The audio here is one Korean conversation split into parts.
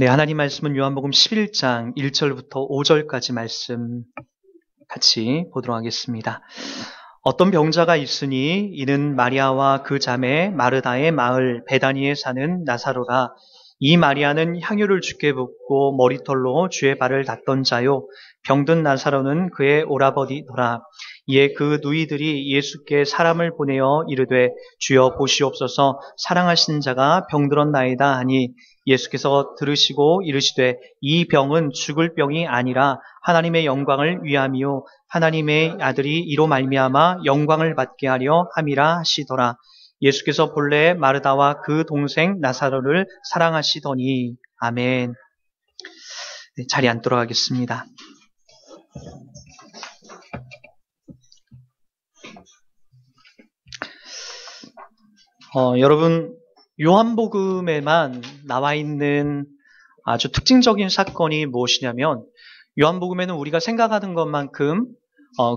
네, 하나님 말씀은 요한복음 11장 1절부터 5절까지 말씀 같이 보도록 하겠습니다. 어떤 병자가 있으니 이는 마리아와 그 자매 마르다의 마을 베다니에 사는 나사로라. 이 마리아는 향유를 주께 붓고 머리털로 주의 발을 닦던 자요. 병든 나사로는 그의 오라버니더라. 이에 그 누이들이 예수께 사람을 보내어 이르되 주여 보시옵소서, 사랑하신 자가 병들었나이다 하니 예수께서 들으시고 이르시되 이 병은 죽을 병이 아니라 하나님의 영광을 위함이요 하나님의 아들이 이로 말미암아 영광을 받게 하려 함이라 하시더라. 예수께서 본래 마르다와 그 동생 나사로를 사랑하시더니. 아멘. 네, 자리에 앉도록 하겠습니다. 여러분, 요한복음에만 나와 있는 아주 특징적인 사건이 무엇이냐면, 요한복음에는 우리가 생각하는 것만큼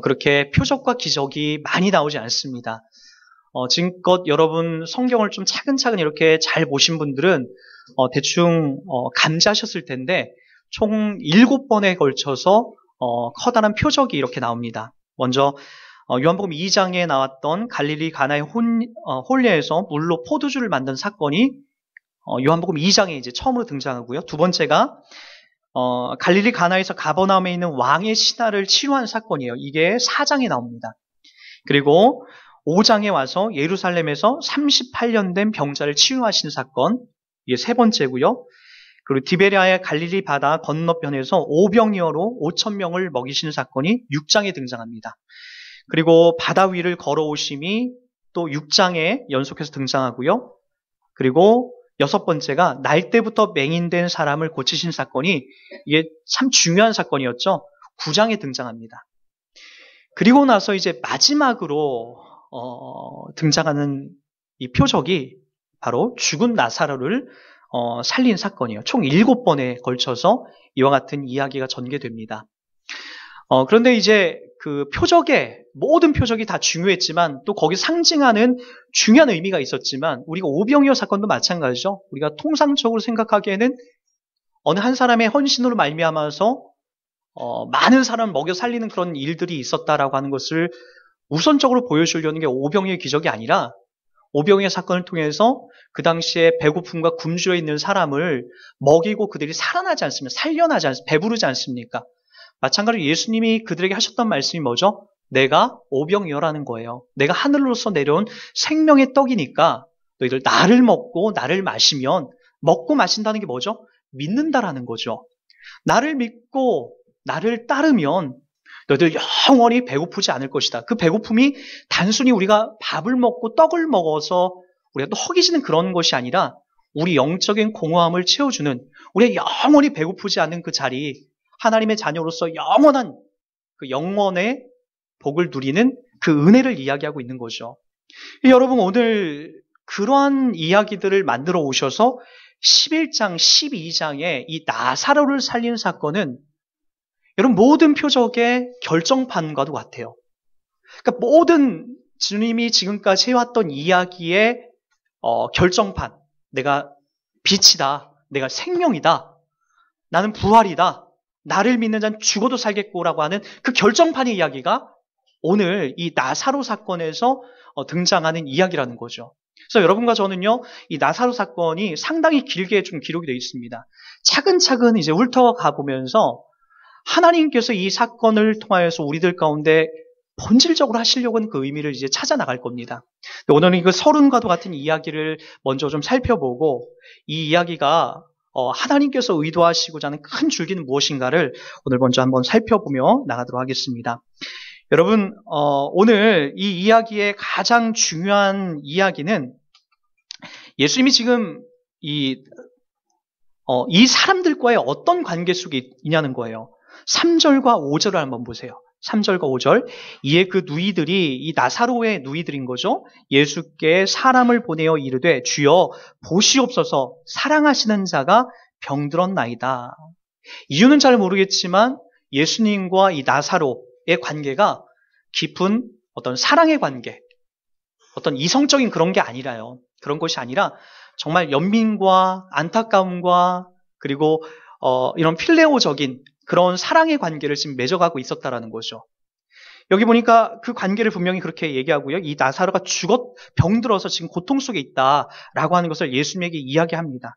그렇게 표적과 기적이 많이 나오지 않습니다. 지금껏 여러분 성경을 좀 차근차근 이렇게 잘 보신 분들은 대충 감지하셨을 텐데, 총 7번에 걸쳐서 커다란 표적이 이렇게 나옵니다. 먼저 요한복음 2장에 나왔던 갈릴리 가나의 혼례에서 물로 포도주를 만든 사건이 요한복음 2장에 이제 처음으로 등장하고요. 두 번째가 갈릴리 가나에서 가버나움에 있는 왕의 신하를 치료한 사건이에요. 이게 4장에 나옵니다. 그리고 5장에 와서 예루살렘에서 38년 된 병자를 치유하신 사건, 이게 세 번째고요. 그리고 디베리아의 갈릴리 바다 건너편에서 오병이어로 5,000명을 먹이신 사건이 6장에 등장합니다. 그리고 바다 위를 걸어오심이 또 6장에 연속해서 등장하고요. 그리고 6번째가 날 때부터 맹인된 사람을 고치신 사건이, 이게 참 중요한 사건이었죠. 9장에 등장합니다. 그리고 나서 이제 마지막으로 등장하는 이 표적이 바로 죽은 나사로를 살린 사건이에요. 총 7번에 걸쳐서 이와 같은 이야기가 전개됩니다. 그런데 이제 그 모든 표적이 다 중요했지만 또 거기 상징하는 중요한 의미가 있었지만, 우리가 오병이어 사건도 마찬가지죠. 우리가 통상적으로 생각하기에는 어느 한 사람의 헌신으로 말미암아서 많은 사람을 먹여 살리는 그런 일들이 있었다라고 하는 것을 우선적으로 보여주려는 게 오병이어의 기적이 아니라, 오병이어 사건을 통해서 그 당시에 배고픔과 굶주려 있는 사람을 먹이고 그들이 살아나지 않습니까? 살려나지 않습니까? 배부르지 않습니까? 마찬가지로 예수님이 그들에게 하셨던 말씀이 뭐죠? 내가 오병이어라는 거예요. 내가 하늘로서 내려온 생명의 떡이니까 너희들 나를 먹고 나를 마시면, 먹고 마신다는 게 뭐죠? 믿는다라는 거죠. 나를 믿고 나를 따르면 너희들 영원히 배고프지 않을 것이다. 그 배고픔이 단순히 우리가 밥을 먹고 떡을 먹어서 우리가 또 허기지는 그런 것이 아니라, 우리 영적인 공허함을 채워주는, 우리가 영원히 배고프지 않는 그 자리, 하나님의 자녀로서 영원한 그 영원의 복을 누리는 그 은혜를 이야기하고 있는 거죠. 여러분, 오늘 그러한 이야기들을 만들어 오셔서 11장, 12장에 이 나사로를 살린 사건은 여러분 모든 표적의 결정판과도 같아요. 그러니까 모든 주님이 지금까지 해왔던 이야기의 결정판, 내가 빛이다, 내가 생명이다, 나는 부활이다, 나를 믿는 자는 죽어도 살겠고라고 하는 그 결정판의 이야기가 오늘 이 나사로 사건에서 등장하는 이야기라는 거죠. 그래서 여러분과 저는요, 이 나사로 사건이 상당히 길게 좀 기록이 되어 있습니다. 차근차근 이제 훑어가 보면서 하나님께서 이 사건을 통하여서 우리들 가운데 본질적으로 하시려고 하는 그 의미를 이제 찾아 나갈 겁니다. 오늘은 그 서론과도 같은 이야기를 먼저 좀 살펴보고, 이 이야기가 하나님께서 의도하시고자 하는 큰 줄기는 무엇인가를 오늘 먼저 한번 살펴보며 나가도록 하겠습니다. 여러분, 오늘 이 이야기의 가장 중요한 이야기는 예수님이 지금 이 사람들과의 어떤 관계 속에 있냐는 거예요. 3절과 5절을 한번 보세요. 3절과 5절. 이에 그 누이들이, 이 나사로의 누이들인 거죠. 예수께 사람을 보내어 이르되 주여 보시옵소서, 사랑하시는 자가 병들었나이다. 이유는 잘 모르겠지만 예수님과 이 나사로의 관계가 깊은 어떤 사랑의 관계, 어떤 이성적인 그런 게 아니라요. 그런 것이 아니라 정말 연민과 안타까움과 그리고 이런 필레오적인 그런 사랑의 관계를 지금 맺어가고 있었다라는 거죠. 여기 보니까 그 관계를 분명히 그렇게 얘기하고요. 이 나사로가 병들어서 지금 고통 속에 있다라고 하는 것을 예수님에게 이야기합니다.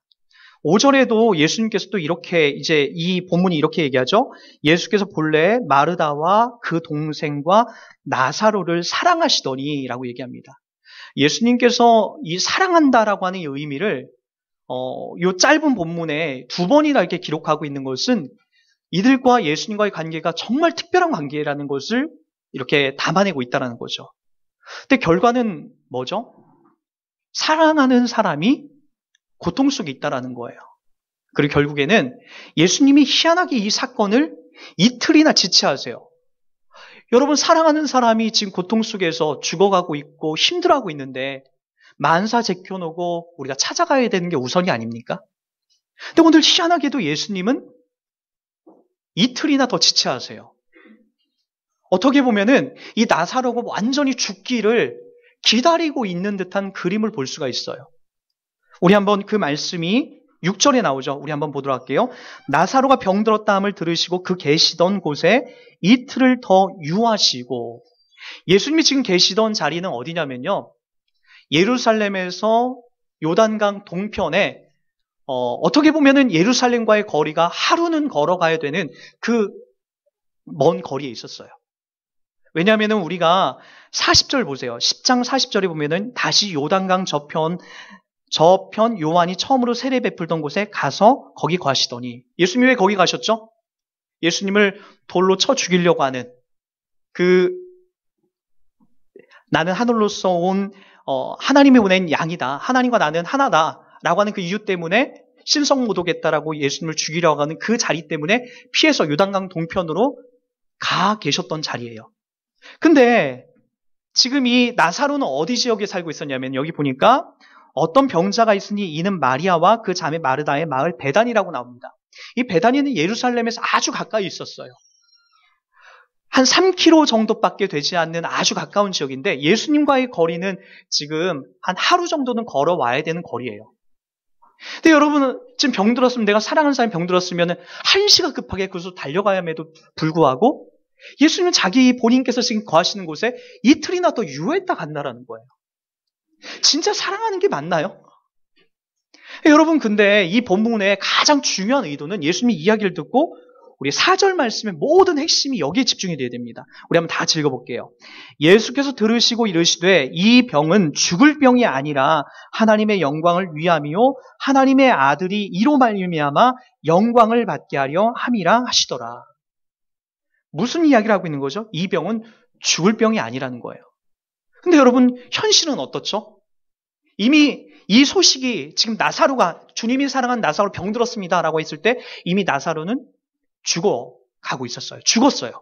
5절에도 예수님께서 또 이렇게 이제 이 본문이 이렇게 얘기하죠. 예수께서 본래 마르다와 그 동생과 나사로를 사랑하시더니 라고 얘기합니다. 예수님께서 이 사랑한다라고 하는 이 의미를 이 짧은 본문에 2번이나 이렇게 기록하고 있는 것은 이들과 예수님과의 관계가 정말 특별한 관계라는 것을 이렇게 담아내고 있다는 거죠. 근데 결과는 뭐죠? 사랑하는 사람이 고통 속에 있다는 거예요. 그리고 결국에는 예수님이 희한하게 이 사건을 이틀이나 지체하세요. 여러분, 사랑하는 사람이 지금 고통 속에서 죽어가고 있고 힘들어하고 있는데 만사 제껴놓고 우리가 찾아가야 되는 게 우선이 아닙니까? 근데 오늘 희한하게도 예수님은 이틀이나 더 지체하세요. 어떻게 보면은 이 나사로가 완전히 죽기를 기다리고 있는 듯한 그림을 볼 수가 있어요. 우리 한번 그 말씀이 6절에 나오죠. 우리 한번 보도록 할게요. 나사로가 병들었다 함을 들으시고 그 계시던 곳에 이틀을 더 유하시고, 예수님이 지금 계시던 자리는 어디냐면요, 예루살렘에서 요단강 동편에 어떻게 보면은 예루살렘과의 거리가 하루는 걸어가야 되는 그 먼 거리에 있었어요. 왜냐하면은 우리가 40절 보세요. 10장 40절에 보면은 다시 요단강 저편 요한이 처음으로 세례 베풀던 곳에 가서 거기 가시더니, 예수님이 왜 거기 가셨죠? 예수님을 돌로 쳐 죽이려고 하는 나는 하늘로서 온 하나님이 보낸 양이다. 하나님과 나는 하나다라고 하는 그 이유 때문에 신성모독했다라고 예수님을 죽이려고 하는 그 자리 때문에 피해서 요단강 동편으로 가 계셨던 자리예요. 근데 지금 이 나사로는 어디 지역에 살고 있었냐면, 여기 보니까 어떤 병자가 있으니 이는 마리아와 그 자매 마르다의 마을 베단이라고 나옵니다. 이 베단이는 예루살렘에서 아주 가까이 있었어요. 한 3km 정도밖에 되지 않는 아주 가까운 지역인데 예수님과의 거리는 지금 한 하루 정도는 걸어와야 되는 거리예요. 근데 여러분은 지금 병들었으면, 내가 사랑하는 사람이 병들었으면 1시가 급하게 그곳으로 달려가야에도 불구하고 예수님은 본인께서 지금 거하시는 곳에 이틀이나 더 유했다 간다라는 거예요. 진짜 사랑하는 게 맞나요? 여러분, 근데 이 본문의 가장 중요한 의도는 예수님의 이야기를 듣고 우리 4절 말씀의 모든 핵심이 여기에 집중이 되어야 됩니다. 우리 한번 다 같이 읽어볼게요. 예수께서 들으시고 이르시되 이 병은 죽을 병이 아니라 하나님의 영광을 위함이요 하나님의 아들이 이로 말미암아 영광을 받게 하려 함이라 하시더라. 무슨 이야기를 하고 있는 거죠? 이 병은 죽을 병이 아니라는 거예요. 근데 여러분, 현실은 어떻죠? 이미 이 소식이 지금 주님이 사랑한 나사로 병들었습니다 라고 했을 때 이미 나사로는 죽어가고 있었어요. 죽었어요.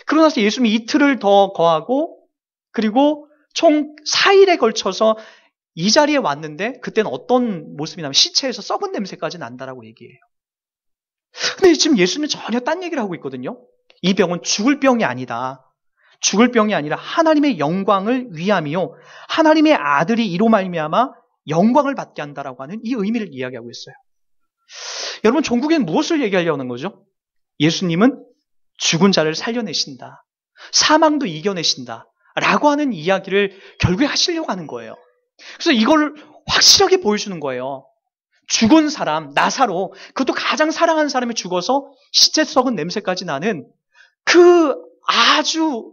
그러고 나서 예수님이 이틀을 더 거하고 그리고 총 4일에 걸쳐서 이 자리에 왔는데 그때는 어떤 모습이 나면 시체에서 썩은 냄새까지 난다라고 얘기해요. 근데 지금 예수님은 전혀 딴 얘기를 하고 있거든요. 이 병은 죽을 병이 아니다. 죽을 병이 아니라 하나님의 영광을 위함이요 하나님의 아들이 이로 말미암아 영광을 받게 한다라고 하는 이 의미를 이야기하고 있어요. 여러분, 종국엔 무엇을 얘기하려는 거죠? 예수님은 죽은 자를 살려내신다. 사망도 이겨내신다. 라고 하는 이야기를 결국에 하시려고 하는 거예요. 그래서 이걸 확실하게 보여주는 거예요. 죽은 사람, 나사로, 그것도 가장 사랑하는 사람이 죽어서 시체 썩은 냄새까지 나는 그 아주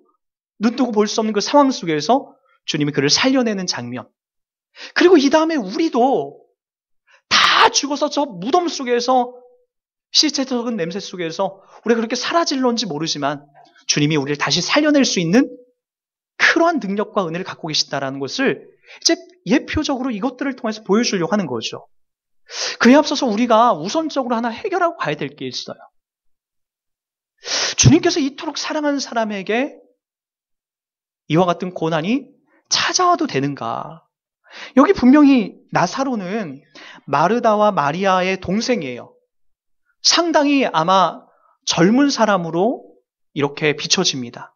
눈뜨고 볼 수 없는 그 상황 속에서 주님이 그를 살려내는 장면. 그리고 이 다음에 우리도 다 죽어서 저 무덤 속에서 시체 썩은 냄새 속에서 우리가 그렇게 사라질런지 모르지만 주님이 우리를 다시 살려낼 수 있는 그러한 능력과 은혜를 갖고 계신다는 것을 이제 예표적으로 이것들을 통해서 보여주려고 하는 거죠. 그에 앞서서 우리가 우선적으로 하나 해결하고 가야 될 게 있어요. 주님께서 이토록 사랑하는 사람에게 이와 같은 고난이 찾아와도 되는가? 여기 분명히 나사로는 마르다와 마리아의 동생이에요. 상당히 아마 젊은 사람으로 이렇게 비춰집니다.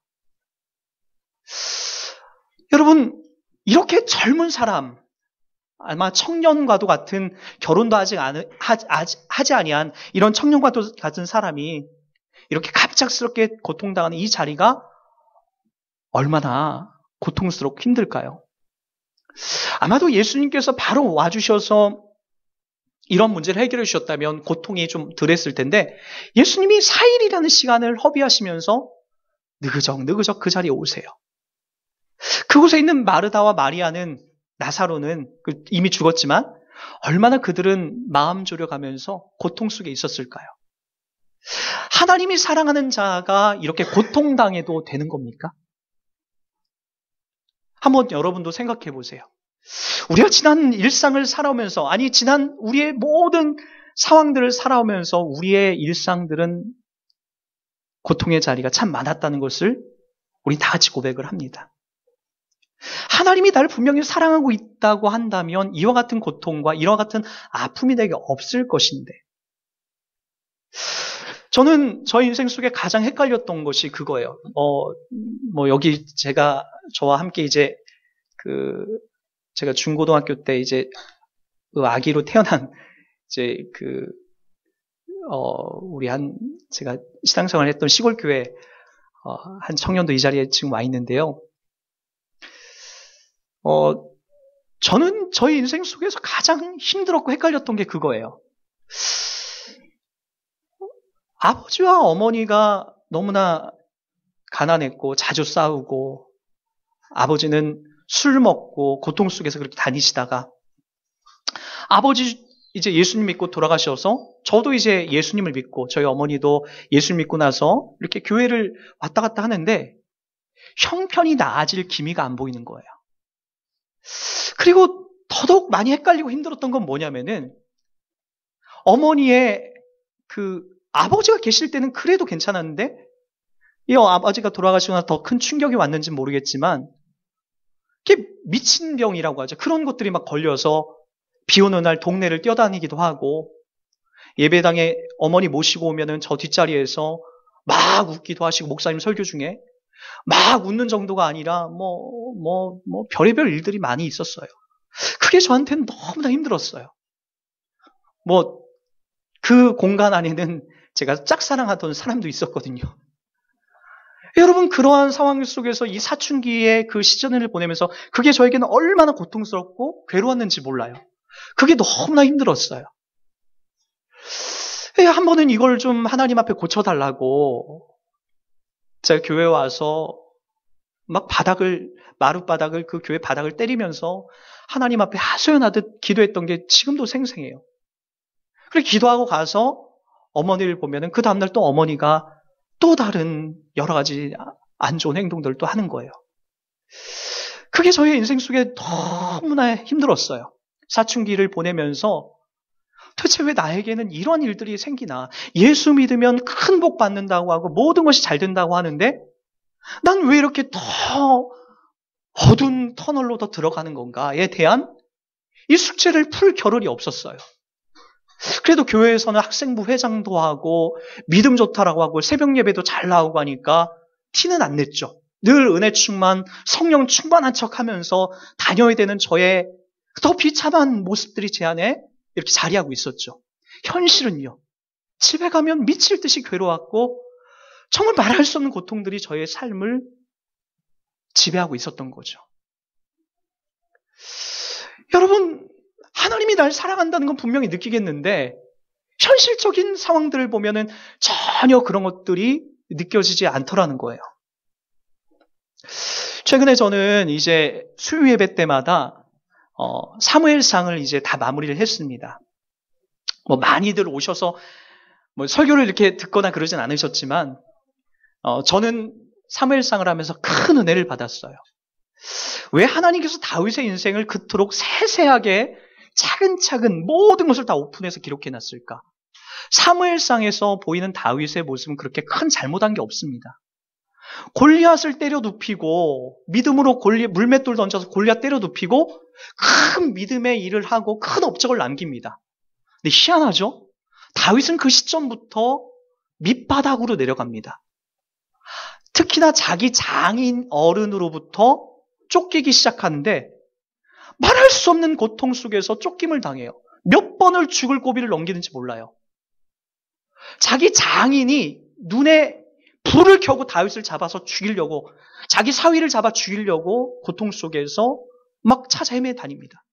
여러분, 이렇게 젊은 사람, 아마 청년과도 같은 결혼도 하지 아니한 이런 청년과도 같은 사람이 이렇게 갑작스럽게 고통당하는 이 자리가 얼마나 고통스럽고 힘들까요? 아마도 예수님께서 바로 와주셔서 이런 문제를 해결해 주셨다면 고통이 좀 덜했을 텐데 예수님이 4일이라는 시간을 허비하시면서 느그적 그 자리에 오세요. 그곳에 있는 마르다와 마리아는 나사로는 이미 죽었지만 얼마나 그들은 마음 졸여가면서 고통 속에 있었을까요? 하나님이 사랑하는 자가 이렇게 고통당해도 되는 겁니까? 한번 여러분도 생각해 보세요. 우리가 지난 일상을 살아오면서, 아니 지난 우리의 모든 상황들을 살아오면서 우리의 일상들은 고통의 자리가 참 많았다는 것을 우리 다 같이 고백을 합니다. 하나님이 나를 분명히 사랑하고 있다고 한다면 이와 같은 고통과 이와 같은 아픔이 내게 없을 것인데, 저는 저희 인생 속에 가장 헷갈렸던 것이 그거예요. 여기 저와 함께 이제 제가 중고등학교 때 이제 아기로 태어난 제가 신앙생활을 했던 시골교회 한 청년도 이 자리에 지금 와 있는데요. 저는 저희 인생 속에서 가장 힘들었고 헷갈렸던 게 그거예요. 아버지와 어머니가 너무나 가난했고 자주 싸우고, 아버지는 술 먹고 고통 속에서 그렇게 다니시다가 아버지 이제 예수님 믿고 돌아가셔서 저도 이제 예수님을 믿고 저희 어머니도 예수님 믿고 나서 이렇게 교회를 왔다 갔다 하는데 형편이 나아질 기미가 안 보이는 거예요. 그리고 더더욱 많이 헷갈리고 힘들었던 건 뭐냐면은 어머니의 아버지가 계실 때는 그래도 괜찮았는데 이 아버지가 돌아가시고 나서 더 큰 충격이 왔는지 모르겠지만 이게 미친 병이라고 하죠. 그런 것들이 막 걸려서 비 오는 날 동네를 뛰어다니기도 하고, 예배당에 어머니 모시고 오면은 저 뒷자리에서 막 웃기도 하시고, 목사님 설교 중에 막 웃는 정도가 아니라 별의별 일들이 많이 있었어요. 그게 저한테는 너무나 힘들었어요. 그 공간 안에는 제가 짝사랑하던 사람도 있었거든요. 여러분, 그러한 상황 속에서 이 사춘기의 그 시즌을 보내면서 그게 저에게는 얼마나 고통스럽고 괴로웠는지 몰라요. 그게 너무나 힘들었어요. 한 번은 이걸 좀 하나님 앞에 고쳐달라고 제가 교회에 와서 막 마룻바닥을 그 교회 바닥을 때리면서 하나님 앞에 하소연하듯 기도했던 게 지금도 생생해요. 그렇게 기도하고 가서 어머니를 보면은 그 다음날 또 어머니가 또 다른 여러 가지 안 좋은 행동들을 또 하는 거예요. 그게 저의 인생 속에 너무나 힘들었어요. 사춘기를 보내면서 도대체 왜 나에게는 이런 일들이 생기나? 예수 믿으면 큰 복 받는다고 하고 모든 것이 잘 된다고 하는데 난 왜 이렇게 더 어두운 터널로 더 들어가는 건가에 대한 이 숙제를 풀 겨를이 없었어요. 그래도 교회에서는 학생부 회장도 하고 믿음 좋다라고 하고 새벽 예배도 잘 나오고 하니까 티는 안 냈죠. 늘 은혜 충만, 성령 충만한 척하면서 다녀야 되는 저의 더 비참한 모습들이 제 안에 이렇게 자리하고 있었죠. 현실은요, 집에 가면 미칠 듯이 괴로웠고 정말 말할 수 없는 고통들이 저의 삶을 지배하고 있었던 거죠. 여러분, 하나님이 날 사랑한다는 건 분명히 느끼겠는데 현실적인 상황들을 보면은 전혀 그런 것들이 느껴지지 않더라는 거예요. 최근에 저는 이제 수요 예배 때마다 사무엘상을 이제 다 마무리를 했습니다. 많이들 오셔서 설교를 이렇게 듣거나 그러진 않으셨지만 저는 사무엘상을 하면서 큰 은혜를 받았어요. 왜 하나님께서 다윗의 인생을 그토록 세세하게 차근차근 모든 것을 다 오픈해서 기록해놨을까? 사무엘상에서 보이는 다윗의 모습은 그렇게 큰 잘못한 게 없습니다. 골리앗을 때려 눕히고 믿음으로 물맷돌 던져서 골리앗 때려 눕히고 큰 믿음의 일을 하고 큰 업적을 남깁니다. 근데 희한하죠? 다윗은 그 시점부터 밑바닥으로 내려갑니다. 특히나 자기 장인 어른으로부터 쫓기기 시작하는데 말할 수 없는 고통 속에서 쫓김을 당해요. 몇 번을 죽을 고비를 넘기는지 몰라요. 자기 장인이 눈에 불을 켜고 다윗을 잡아서 죽이려고, 자기 사위를 잡아 죽이려고 고통 속에서 막 찾아 헤매 다닙니다.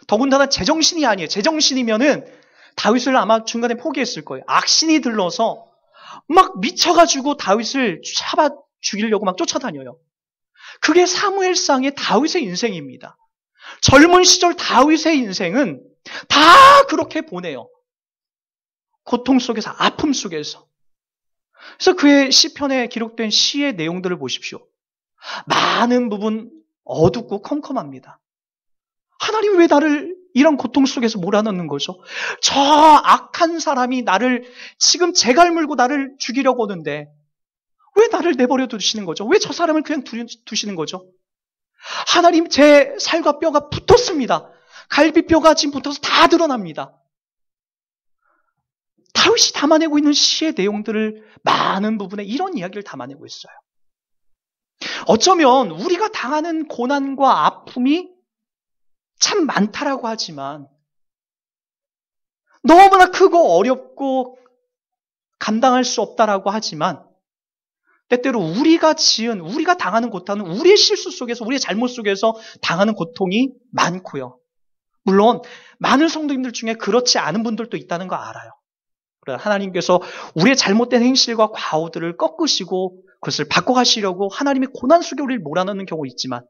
더군다나 제정신이 아니에요. 제정신이면은 다윗을 아마 중간에 포기했을 거예요. 악신이 들러서 막 미쳐가지고 다윗을 잡아 죽이려고 막 쫓아다녀요. 그게 사무엘상의 다윗의 인생입니다. 젊은 시절 다윗의 인생은 다 그렇게 보내요. 고통 속에서, 아픔 속에서. 그래서 그의 시편에 기록된 시의 내용들을 보십시오. 많은 부분 어둡고 컴컴합니다. 하나님 왜 나를 이런 고통 속에서 몰아넣는 거죠? 저 악한 사람이 나를 지금 재갈 물고 나를 죽이려고 오는데 왜 나를 내버려 두시는 거죠? 왜 저 사람을 그냥 두시는 거죠? 하나님, 제 살과 뼈가 붙었습니다. 갈비뼈가 지금 붙어서 다 드러납니다. 다윗이 담아내고 있는 시의 내용들을 많은 부분에 이런 이야기를 담아내고 있어요. 어쩌면 우리가 당하는 고난과 아픔이 참 많다라고 하지만 너무나 크고 어렵고 감당할 수 없다라고 하지만 때때로 우리가 당하는 고통은 우리의 실수 속에서, 우리의 잘못 속에서 당하는 고통이 많고요. 물론 많은 성도님들 중에 그렇지 않은 분들도 있다는 거 알아요. 그러나 하나님께서 우리의 잘못된 행실과 과오들을 꺾으시고 그것을 바꿔가시려고 하나님의 고난 속에 우리를 몰아넣는 경우 있지만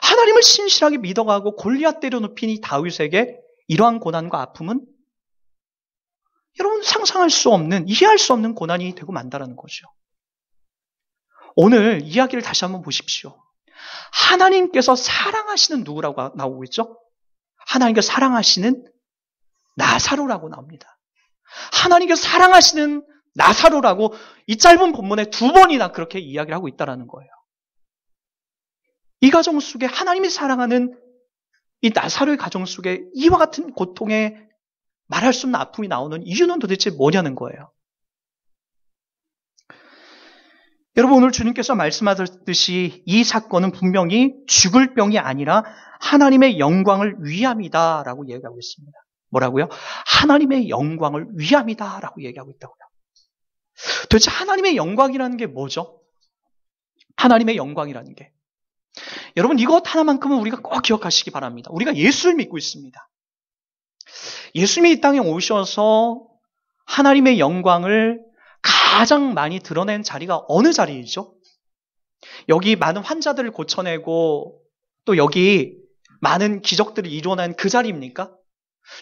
하나님을 신실하게 믿어가고 골리앗 때려눕힌 이 다윗에게 이러한 고난과 아픔은 여러분 상상할 수 없는, 이해할 수 없는 고난이 되고 만다라는 거죠. 오늘 이야기를 다시 한번 보십시오. 하나님께서 사랑하시는 누구라고 나오고 있죠? 하나님께서 사랑하시는 나사로라고 나옵니다. 하나님께서 사랑하시는 나사로라고 이 짧은 본문에 2번이나 그렇게 이야기를 하고 있다는 거예요. 이 가정 속에 하나님이 사랑하는 이 나사로의 가정 속에 이와 같은 고통에 말할 수 없는 아픔이 나오는 이유는 도대체 뭐냐는 거예요. 여러분, 오늘 주님께서 말씀하셨듯이 이 사건은 분명히 죽을 병이 아니라 하나님의 영광을 위함이다라고 얘기하고 있습니다. 뭐라고요? 하나님의 영광을 위함이다라고 얘기하고 있다고요. 도대체 하나님의 영광이라는 게 뭐죠? 하나님의 영광이라는 게. 여러분, 이것 하나만큼은 우리가 꼭 기억하시기 바랍니다. 우리가 예수를 믿고 있습니다. 예수님이 이 땅에 오셔서 하나님의 영광을 가장 많이 드러낸 자리가 어느 자리이죠? 여기 많은 환자들을 고쳐내고 또 여기 많은 기적들을 이루어낸 그 자리입니까?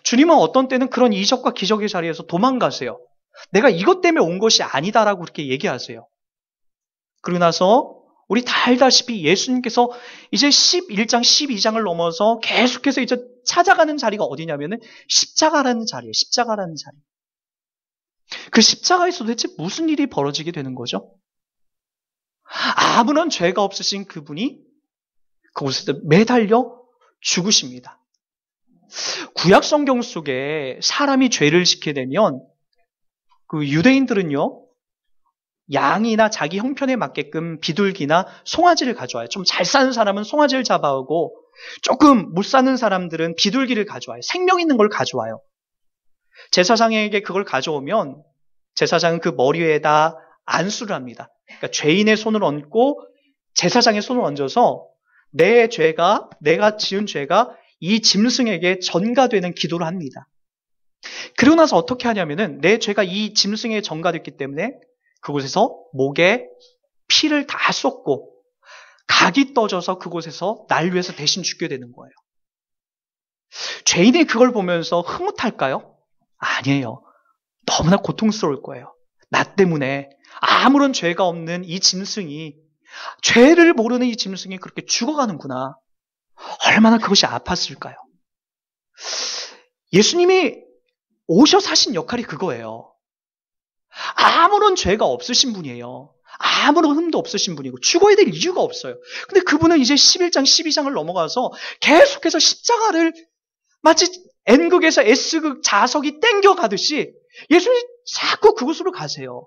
주님은 어떤 때는 그런 이적과 기적의 자리에서 도망가세요. 내가 이것 때문에 온 것이 아니다라고 그렇게 얘기하세요. 그러고 나서 우리 다 알다시피 예수님께서 이제 11장, 12장을 넘어서 계속해서 이제 찾아가는 자리가 어디냐면은 십자가라는 자리예요. 십자가라는 자리. 그 십자가에서 도대체 무슨 일이 벌어지게 되는 거죠? 아무런 죄가 없으신 그분이 그곳에서 매달려 죽으십니다. 구약 성경 속에 사람이 죄를 짓게 되면 그 유대인들은요, 양이나 자기 형편에 맞게끔 비둘기나 송아지를 가져와요. 좀 잘 사는 사람은 송아지를 잡아오고 조금 못 사는 사람들은 비둘기를 가져와요. 생명 있는 걸 가져와요. 제사장에게 그걸 가져오면 제사장은 그 머리에다 안수를 합니다. 그러니까 죄인의 손을 얹고 제사장의 손을 얹어서 내 죄가, 내가 지은 죄가 이 짐승에게 전가되는 기도를 합니다. 그러고 나서 어떻게 하냐면은 내 죄가 이 짐승에게 전가됐기 때문에 그곳에서 목에 피를 다 쏟고 각이 떠져서 그곳에서 날 위해서 대신 죽게 되는 거예요. 죄인이 그걸 보면서 흐뭇할까요? 아니에요. 너무나 고통스러울 거예요. 나 때문에 아무런 죄가 없는 이 짐승이, 죄를 모르는 이 짐승이 그렇게 죽어가는구나. 얼마나 그것이 아팠을까요? 예수님이 오셔서 하신 역할이 그거예요. 아무런 죄가 없으신 분이에요. 아무런 흠도 없으신 분이고 죽어야 될 이유가 없어요. 근데 그분은 이제 11장, 12장을 넘어가서 계속해서 십자가를 마치 N극에서 S극 자석이 땡겨가듯이 예수님이 자꾸 그곳으로 가세요.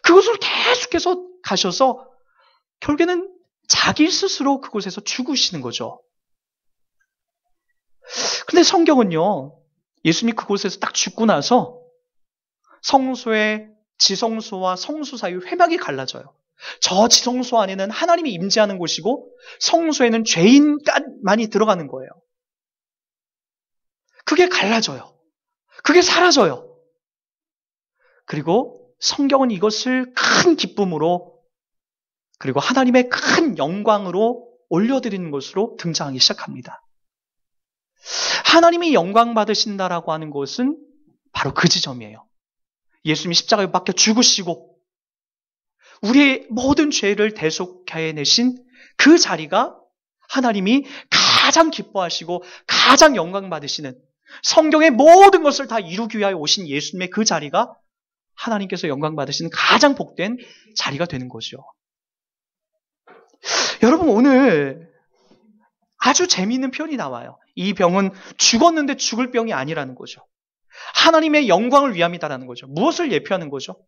그곳으로 계속해서 가셔서 결국에는 자기 스스로 그곳에서 죽으시는 거죠. 근데 성경은요, 예수님이 그곳에서 딱 죽고 나서 성소의 지성소와 성소 사이 회막이 갈라져요. 저 지성소 안에는 하나님이 임재하는 곳이고 성소에는 죄인만이 들어가는 거예요. 그게 갈라져요. 그게 사라져요. 그리고 성경은 이것을 큰 기쁨으로 그리고 하나님의 큰 영광으로 올려드리는 것으로 등장하기 시작합니다. 하나님이 영광 받으신다라고 하는 것은 바로 그 지점이에요. 예수님이 십자가에 박혀 죽으시고 우리의 모든 죄를 대속해내신 그 자리가 하나님이 가장 기뻐하시고 가장 영광 받으시는 성경의 모든 것을 다 이루기 위하여 오신 예수님의 그 자리가 하나님께서 영광 받으시는 가장 복된 자리가 되는 거죠. 여러분, 오늘 아주 재미있는 표현이 나와요. 이 병은 죽었는데 죽을 병이 아니라는 거죠. 하나님의 영광을 위함이다라는 거죠. 무엇을 예표하는 거죠?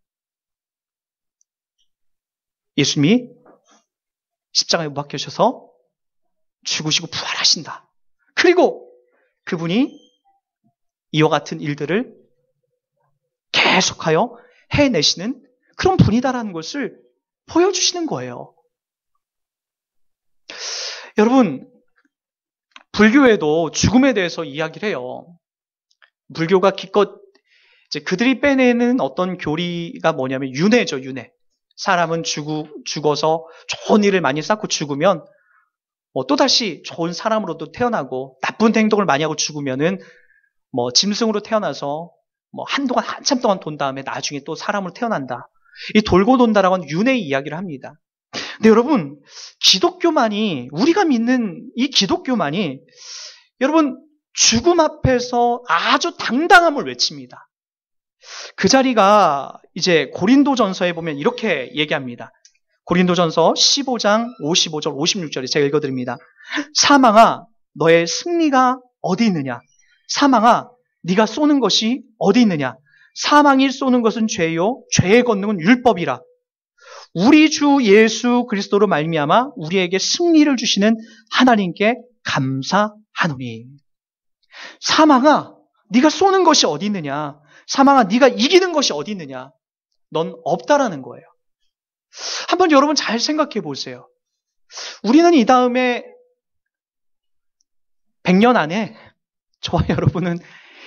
예수님이 십자가에 못 박히셔서 죽으시고 부활하신다. 그리고 그분이 이와 같은 일들을 계속하여 해내시는 그런 분이다라는 것을 보여주시는 거예요. 여러분, 불교에도 죽음에 대해서 이야기를 해요. 불교가 기껏 이제 그들이 빼내는 어떤 교리가 뭐냐면 윤회죠, 윤회. 사람은 죽어서 좋은 일을 많이 쌓고 죽으면 또다시 좋은 사람으로도 태어나고 나쁜 행동을 많이 하고 죽으면은 짐승으로 태어나서 한참 동안 돈 다음에 나중에 또 사람으로 태어난다. 이 돌고 돈다라고 하는 윤회의 이야기를 합니다. 근데 여러분, 우리가 믿는 이 기독교만이 여러분 죽음 앞에서 아주 당당함을 외칩니다. 그 자리가 이제 고린도전서에 보면 이렇게 얘기합니다. 고린도전서 15장 55절 56절에 제가 읽어드립니다. 사망아, 너의 승리가 어디 있느냐? 사망아, 네가 쏘는 것이 어디 있느냐? 사망이 쏘는 것은 죄요, 죄의 권능은 율법이라. 우리 주 예수 그리스도로 말미암아 우리에게 승리를 주시는 하나님께 감사하노니. 사망아, 네가 쏘는 것이 어디 있느냐? 사망아, 네가 이기는 것이 어디 있느냐? 넌 없다라는 거예요. 한번 여러분 잘 생각해 보세요. 우리는 이 다음에 100년 안에 저와 여러분은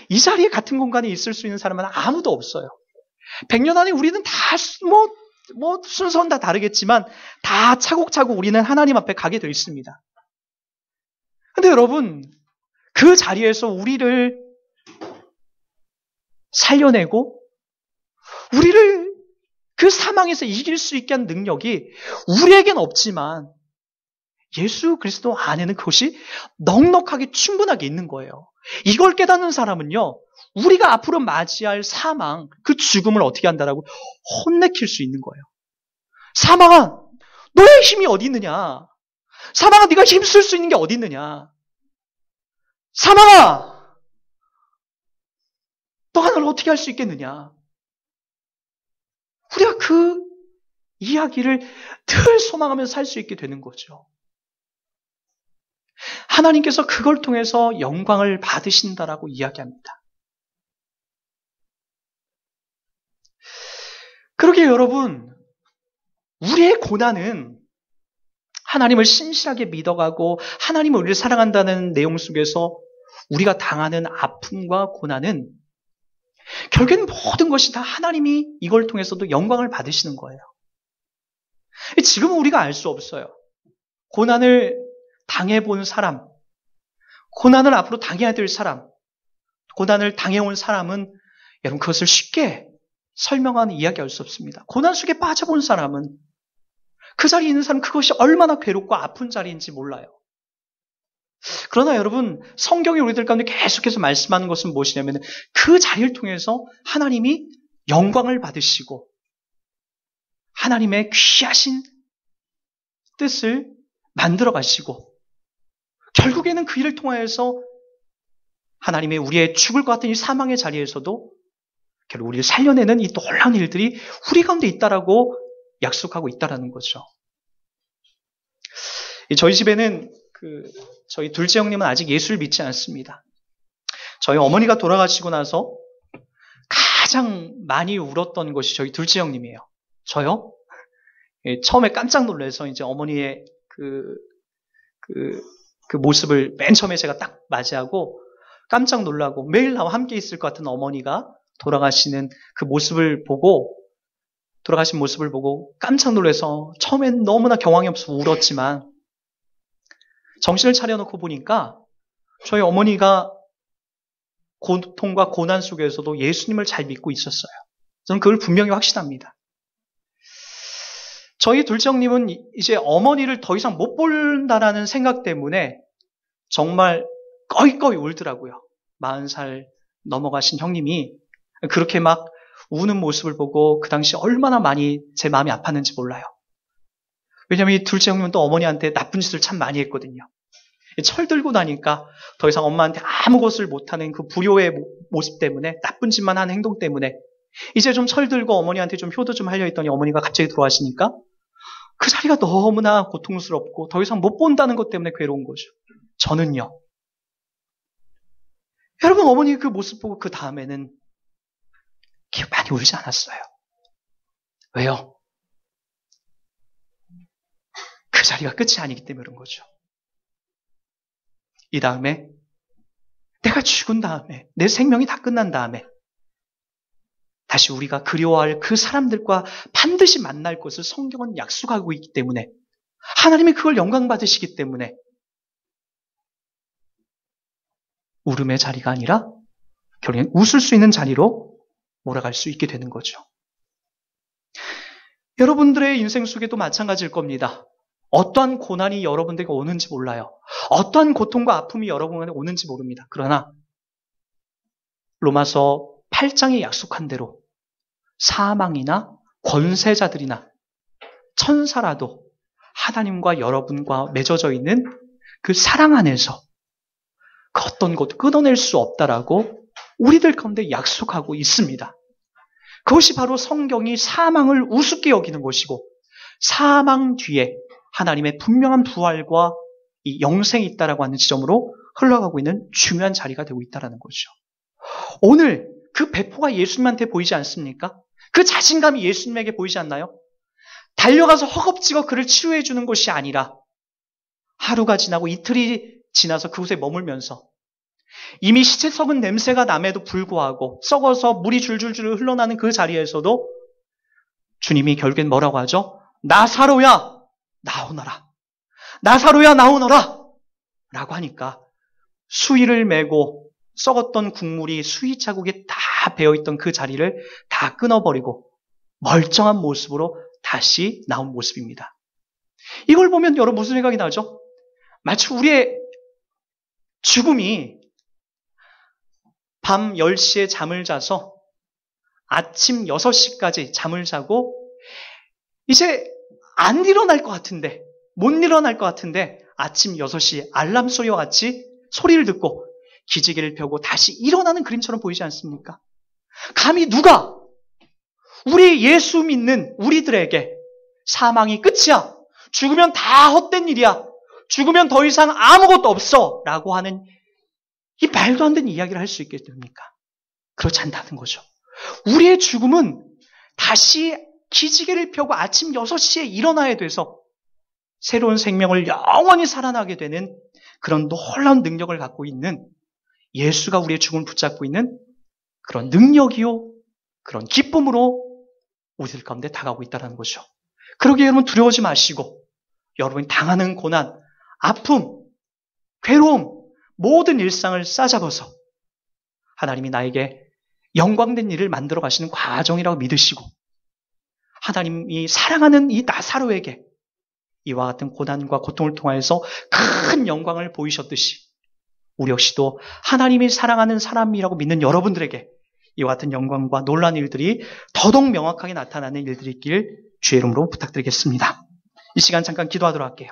이 자리에 같은 공간에 있을 수 있는 사람은 아무도 없어요. 100년 안에 우리는 다 순서는 다 다르겠지만 다 차곡차곡 우리는 하나님 앞에 가게 되어 있습니다. 근데 여러분, 그 자리에서 우리를 살려내고 우리를 그 사망에서 이길 수 있게 한 능력이 우리에겐 없지만 예수 그리스도 안에는 그것이 넉넉하게 충분하게 있는 거예요. 이걸 깨닫는 사람은요, 우리가 앞으로 맞이할 사망, 그 죽음을 어떻게 한다라고 혼내킬 수 있는 거예요. 사망아, 너의 힘이 어디 있느냐? 사망아, 네가 힘쓸 수 있는 게 어디 있느냐? 사망아, 너가 나를 어떻게 할 수 있겠느냐? 우리가 그 이야기를 늘 소망하면서 살 수 있게 되는 거죠. 하나님께서 그걸 통해서 영광을 받으신다라고 이야기합니다. 그러게 여러분, 우리의 고난은 하나님을 신실하게 믿어가고 하나님을 우리를 사랑한다는 내용 속에서 우리가 당하는 아픔과 고난은 결국엔 모든 것이 다 하나님이 이걸 통해서도 영광을 받으시는 거예요. 지금은 우리가 알 수 없어요. 고난을 당해본 사람, 고난을 앞으로 당해야 될 사람, 고난을 당해온 사람은 여러분 그것을 쉽게 설명하는 이야기할 수 없습니다. 고난 속에 빠져본 사람은 그 자리에 있는 사람은 그것이 얼마나 괴롭고 아픈 자리인지 몰라요. 그러나 여러분, 성경이 우리들 가운데 계속해서 말씀하는 것은 무엇이냐면 그 자리를 통해서 하나님이 영광을 받으시고 하나님의 귀하신 뜻을 만들어 가시고 결국에는 그 일을 통하여서 하나님의 우리의 죽을 것 같은 이 사망의 자리에서도 결국 우리를 살려내는 이 놀라운 일들이 우리 가운데 있다라고 약속하고 있다라는 거죠. 저희 집에는 저희 둘째 형님은 아직 예수를 믿지 않습니다. 저희 어머니가 돌아가시고 나서 가장 많이 울었던 것이 저희 둘째 형님이에요. 저요? 처음에 깜짝 놀라서 이제 어머니의 그 모습을 맨 처음에 제가 딱 맞이하고 깜짝 놀라고 매일 나와 함께 있을 것 같은 어머니가 돌아가신 모습을 보고 깜짝 놀라서 처음엔 너무나 경황이 없어서 울었지만 정신을 차려놓고 보니까 저희 어머니가 고통과 고난 속에서도 예수님을 잘 믿고 있었어요. 저는 그걸 분명히 확신합니다. 저희 둘째 형님은 이제 어머니를 더 이상 못 본다라는 생각 때문에 정말 꺼이꺼이 울더라고요. 40살 넘어가신 형님이 그렇게 막 우는 모습을 보고 그 당시 얼마나 많이 제 마음이 아팠는지 몰라요. 왜냐하면 이 둘째 형님은 또 어머니한테 나쁜 짓을 참 많이 했거든요. 철들고 나니까 더 이상 엄마한테 아무것을 못하는 그 불효의 모습 때문에, 나쁜 짓만 하는 행동 때문에 이제 좀 철들고 어머니한테 좀 효도 좀 하려 했더니 어머니가 갑자기 돌아가시니까 그 자리가 너무나 고통스럽고 더 이상 못 본다는 것 때문에 괴로운 거죠. 저는요. 여러분, 어머니 그 모습 보고 그 다음에는 많이 울지 않았어요. 왜요? 그 자리가 끝이 아니기 때문에 그런 거죠. 이 다음에 내가 죽은 다음에, 내 생명이 다 끝난 다음에 다시 우리가 그리워할 그 사람들과 반드시 만날 것을 성경은 약속하고 있기 때문에, 하나님이 그걸 영광 받으시기 때문에 울음의 자리가 아니라 결국엔 웃을 수 있는 자리로 몰아갈 수 있게 되는 거죠. 여러분들의 인생 속에도 마찬가지일 겁니다. 어떠한 고난이 여러분들에게 오는지 몰라요. 어떠한 고통과 아픔이 여러분에게 오는지 모릅니다. 그러나 로마서 8장이 약속한 대로 사망이나 권세자들이나 천사라도 하나님과 여러분과 맺어져 있는 그 사랑 안에서 그 어떤 것도 끊어낼 수 없다라고 우리들 가운데 약속하고 있습니다. 그것이 바로 성경이 사망을 우습게 여기는 것이고, 사망 뒤에 하나님의 분명한 부활과 이 영생이 있다라고 하는 지점으로 흘러가고 있는 중요한 자리가 되고 있다는 거죠. 오늘 그 배포가 예수님한테 보이지 않습니까? 그 자신감이 예수님에게 보이지 않나요? 달려가서 허겁지겁 그를 치료해 주는 것이 아니라 하루가 지나고 이틀이 지나서 그곳에 머물면서 이미 시체 썩은 냄새가 남에도 불구하고 썩어서 물이 줄줄줄 흘러나는 그 자리에서도 주님이 결국엔 뭐라고 하죠? 나사로야 나오너라. 나사로야 나오너라. 라고 하니까 수의를 메고 썩었던 국물이 수의 자국에 다 배어있던 그 자리를 다 끊어버리고 멀쩡한 모습으로 다시 나온 모습입니다. 이걸 보면 여러분 무슨 생각이 나죠? 마치 우리의 죽음이 밤 10시에 잠을 자서 아침 6시까지 잠을 자고 이제 안 일어날 것 같은데, 못 일어날 것 같은데 아침 6시 알람 소리와 같이 소리를 듣고 기지개를 펴고 다시 일어나는 그림처럼 보이지 않습니까? 감히 누가 우리 예수 믿는 우리들에게 사망이 끝이야, 죽으면 다 헛된 일이야, 죽으면 더 이상 아무것도 없어 라고 하는 이 말도 안 되는 이야기를 할 수 있겠습니까? 그렇지 않다는 거죠. 우리의 죽음은 다시 기지개를 펴고 아침 6시에 일어나야 돼서 새로운 생명을 영원히 살아나게 되는 그런 놀라운 능력을 갖고 있는, 예수가 우리의 죽음을 붙잡고 있는 그런 능력이요, 그런 기쁨으로 우리들 가운데 다가오고 있다는 거죠. 그러기에 여러분 두려워하지 마시고, 여러분이 당하는 고난, 아픔, 괴로움, 모든 일상을 싸잡아서 하나님이 나에게 영광된 일을 만들어 가시는 과정이라고 믿으시고, 하나님이 사랑하는 이 나사로에게 이와 같은 고난과 고통을 통하여서 큰 영광을 보이셨듯이 우리 역시도 하나님이 사랑하는 사람이라고 믿는 여러분들에게 이와 같은 영광과 놀라운 일들이 더더욱 명확하게 나타나는 일들이 있길 주의 이름으로 부탁드리겠습니다. 이 시간 잠깐 기도하도록 할게요.